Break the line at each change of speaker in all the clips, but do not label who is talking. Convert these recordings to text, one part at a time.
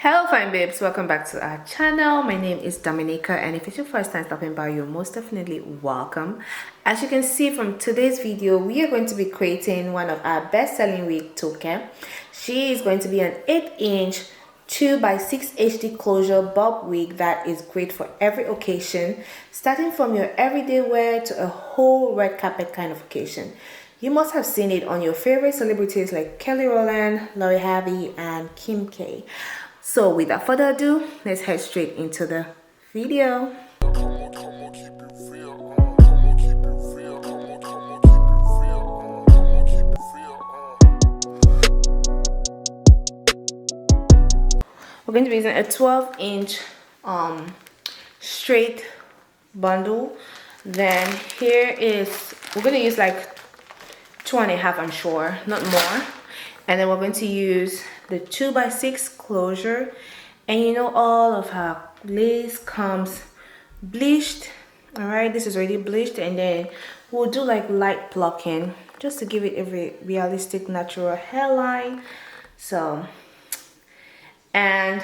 Hello fine babes, welcome back to our channel. My name is Dominica, and if it's your first time stopping by, you're most definitely welcome. As you can see from today's video, we are going to be creating one of our best-selling wig token. She is going to be an 8-inch 2x6 HD closure bob wig that is great for every occasion, starting from your everyday wear to a whole red carpet kind of occasion. You must have seen it on your favorite celebrities like Kelly Rowland, Lori Harvey, and Kim K. So without further ado, let's head straight into the video. We're going to be using a 12-inch straight bundle. Then here is, we're going to use like 2.5, I'm sure, not more. And then we're going to use the 2x6 closure, and you know all of her lace comes bleached. All right, this is already bleached, and then we'll do like light plucking just to give it a realistic natural hairline. So, and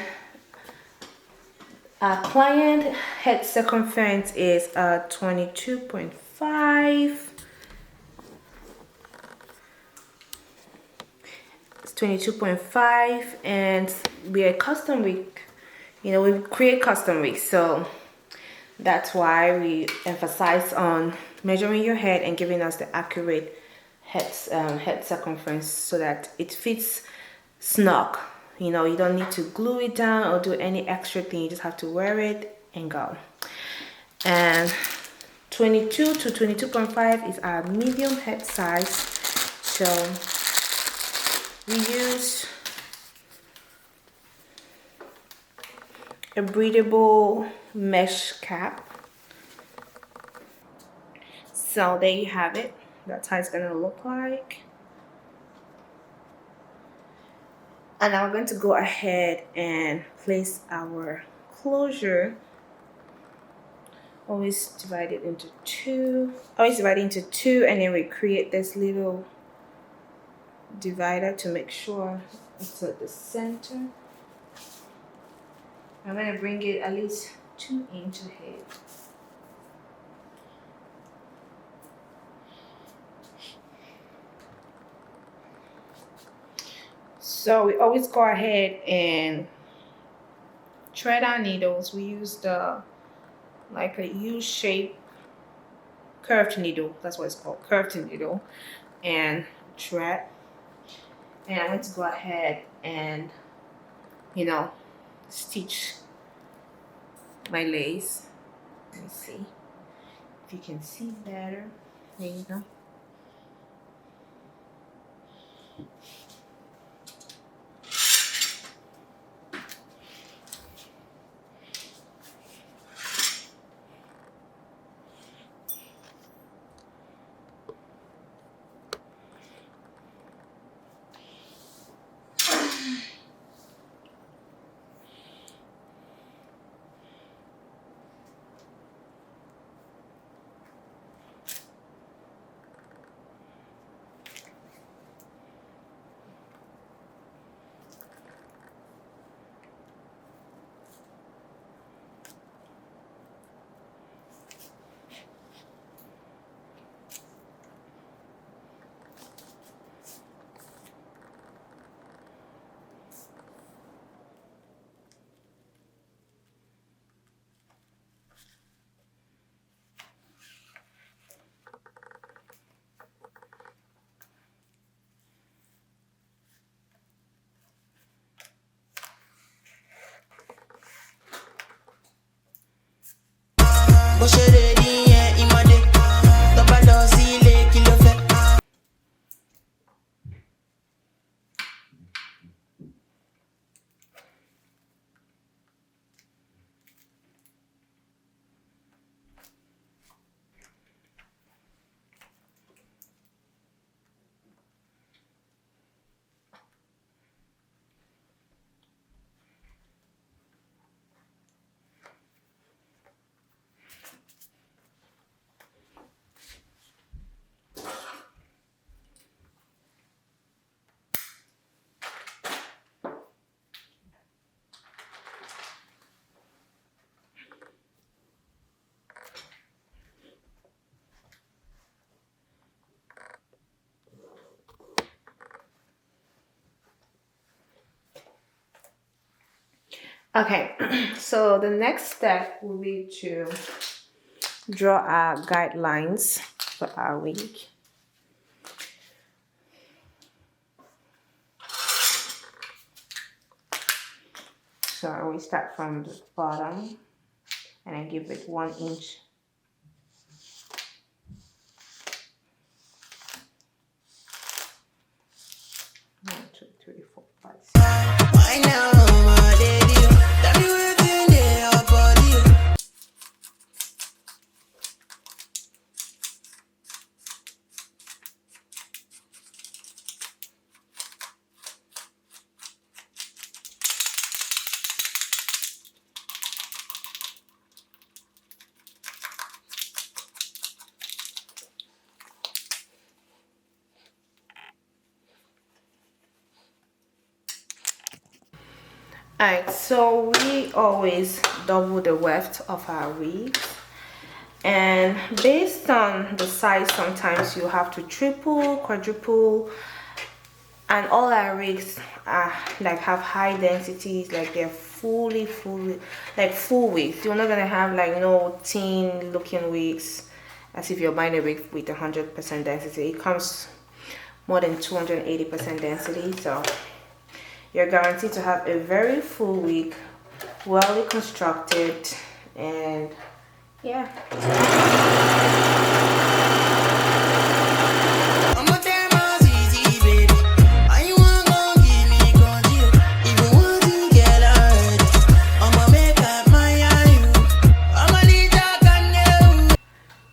our client head circumference is 22.5. 22.5, and we are custom wig. You know, we create custom wigs, so that's why we emphasize on measuring your head and giving us the accurate head circumference so that it fits snug. You know, you don't need to glue it down or do any extra thing. You just have to wear it and go. And 22 to 22.5 is our medium head size. So we use a breathable mesh cap. So there you have it. That's how it's gonna look like. And now we're going to go ahead and place our closure. Always divide it into two. Always divide it into two, and then we create this little divider to make sure it's at the center. I'm going to bring it at least 2 inches ahead. So we always go ahead and thread our needles. We use the like a U-shaped curved needle. That's what it's called, curved needle, and thread. And I'm going to go ahead and, you know, stitch my lace. Let me see if you can see better. There you go. Okay, so the next step will be to draw our guidelines for our wig. So I will start from the bottom and I give it 1 inch. One, two, three, four, five, six. Alright, so we always double the width of our wigs, and based on the size sometimes you have to triple, quadruple, and all our wigs are like have high densities, like they're fully like full wigs. You're not gonna have like no thin looking wigs as if you're buying a wig with 100% density. It comes more than 280% density, so you're guaranteed to have a very full wig, well reconstructed, and yeah.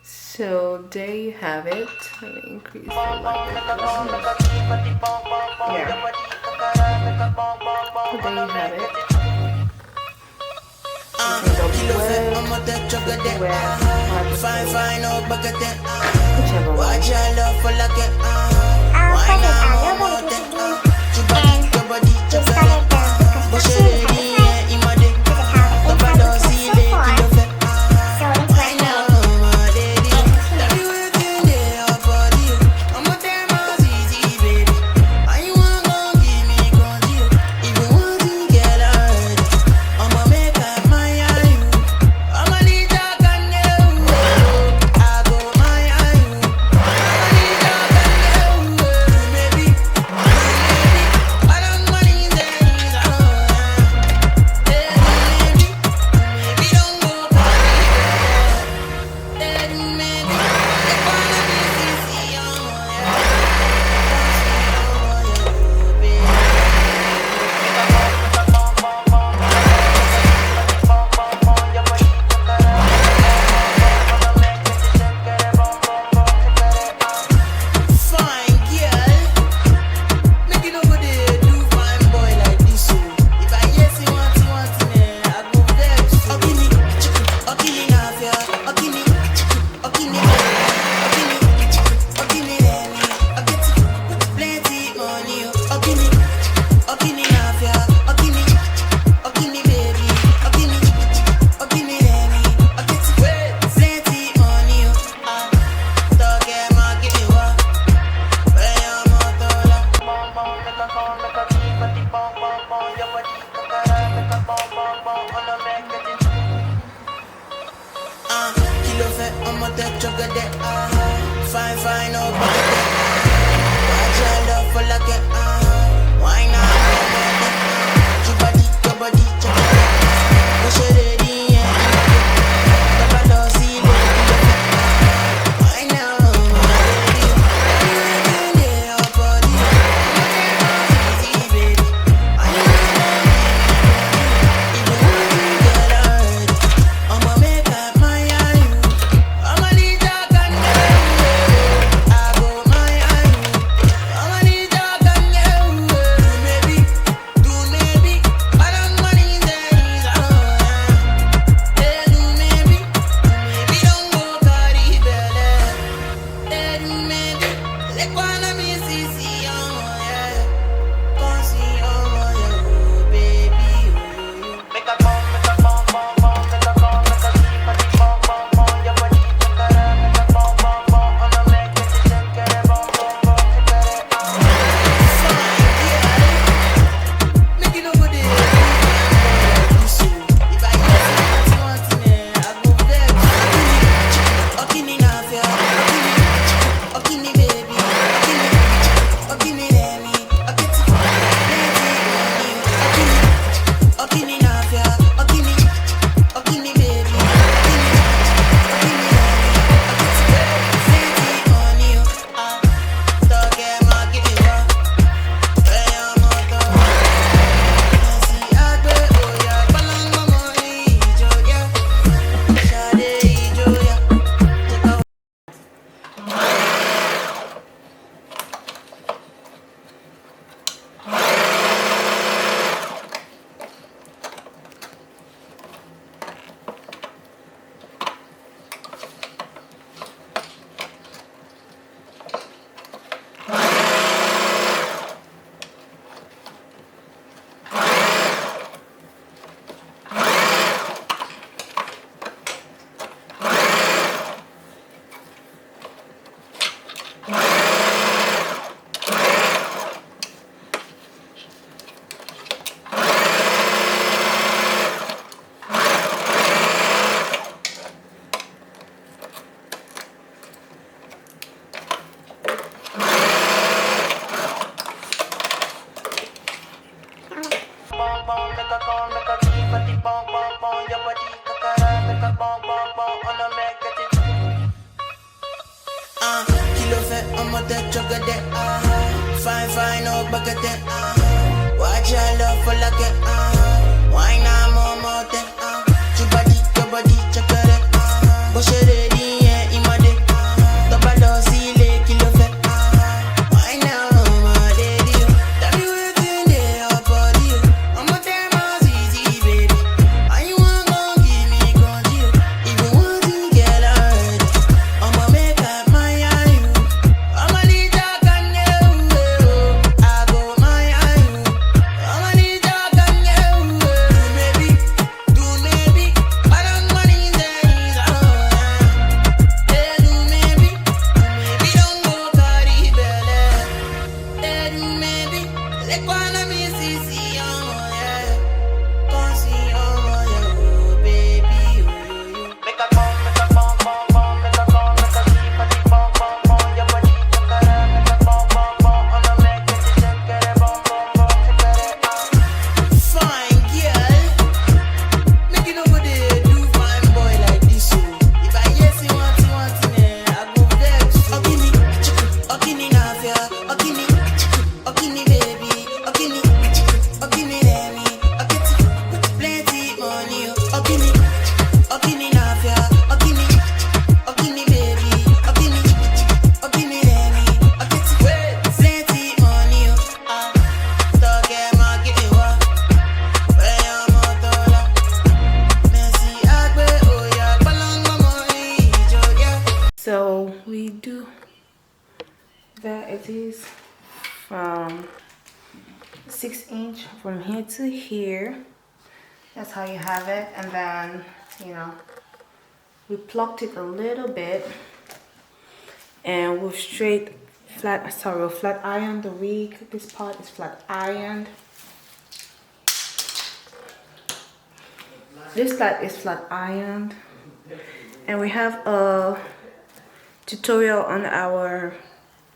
So there you have it. Let me increase the light. Yeah. So there you have it.
that chocolate, fine, fine, no bucket, watch your love for like it, why not more, your body, chocolate, push it ready, yeah, in my day, the ball, see, lake, kilo, why now, my daddy, tell me within the body, I'm a damn easy, baby, I want to give me control, even want to get out, I'ma make up my eye, I'ma need that can you, I go my eye, I'ma need that can you, do maybe, I don't money days, do maybe don't go carry belly, do maybe, let one of me see, yeah, come see, yeah, baby, make a bomb, make a bomb, bomb, bomb, make a bomb, make a sheep, make a bomb, bomb, bomb, your body, make a bomb, bomb, bomb, I'ma make it, get it, bomb, bomb, bomb, get it, fine girl, make it over there, do fine boy like this, so if I yes, you want, I go vex, Okini, Okini, Navia, Okini, Okini, baby, Okini, Okini, Remy, Okiti, plenty money, Okini, Okini, Navia, Okini, Okini, baby, Okini, Okini, Remy, Okiti, plenty money, talk my get wa, where your motola, Messi, Agbe, oh yeah, Palanga, money, yeah.
So we do, there it is, from 6" from here to here. That's how you have it. And then, you know, we plucked it a little bit and we've flat ironed the wig. This part is flat ironed. This side is flat ironed, and we have a tutorial on our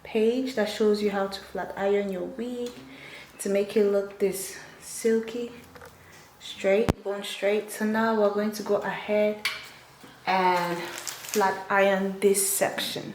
page that shows you how to flat iron your wig to make it look this silky, straight, bone straight. So now we're going to go ahead and flat iron this section.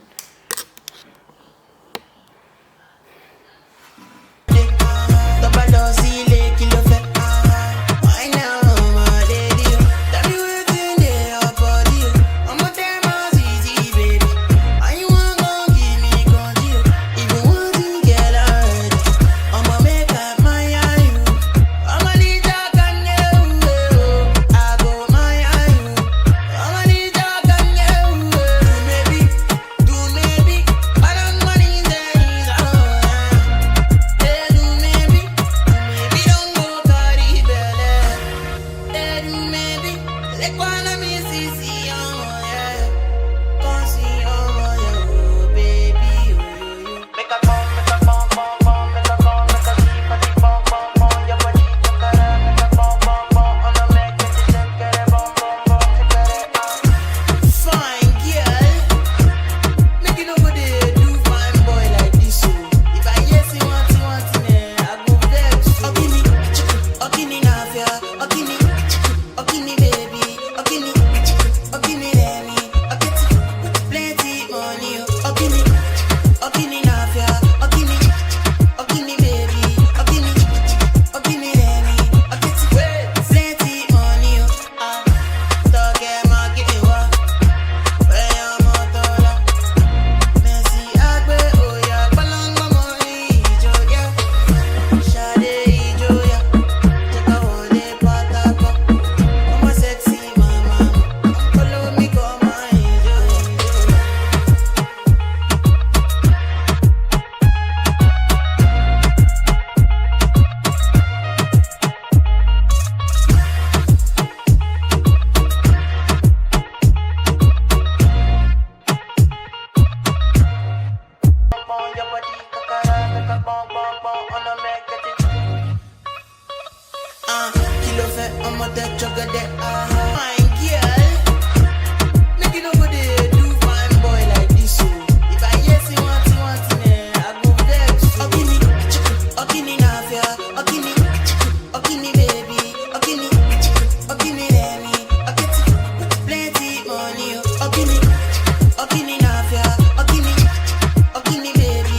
Okini, baby.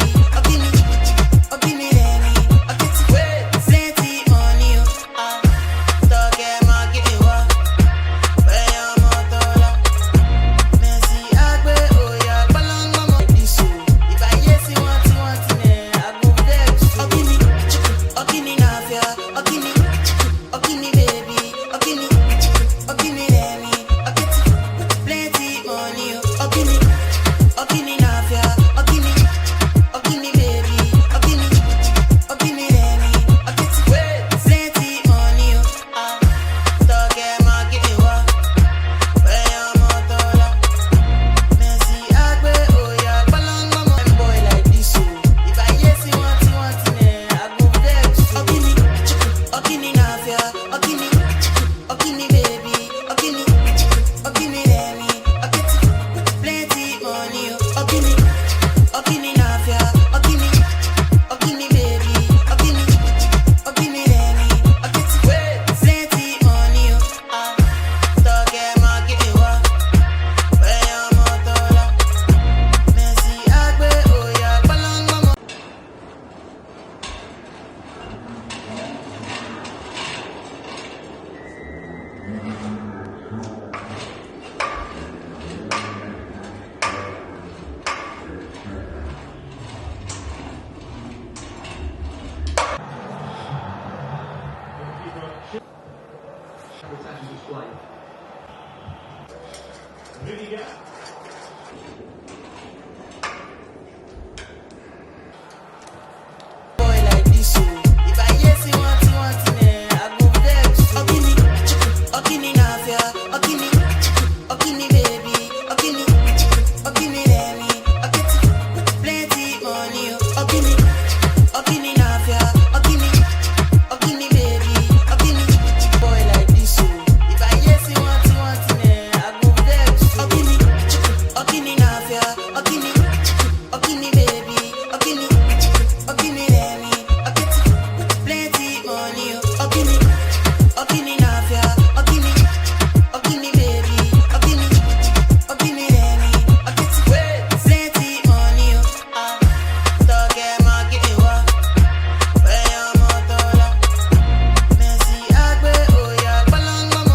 It's actually display. Video.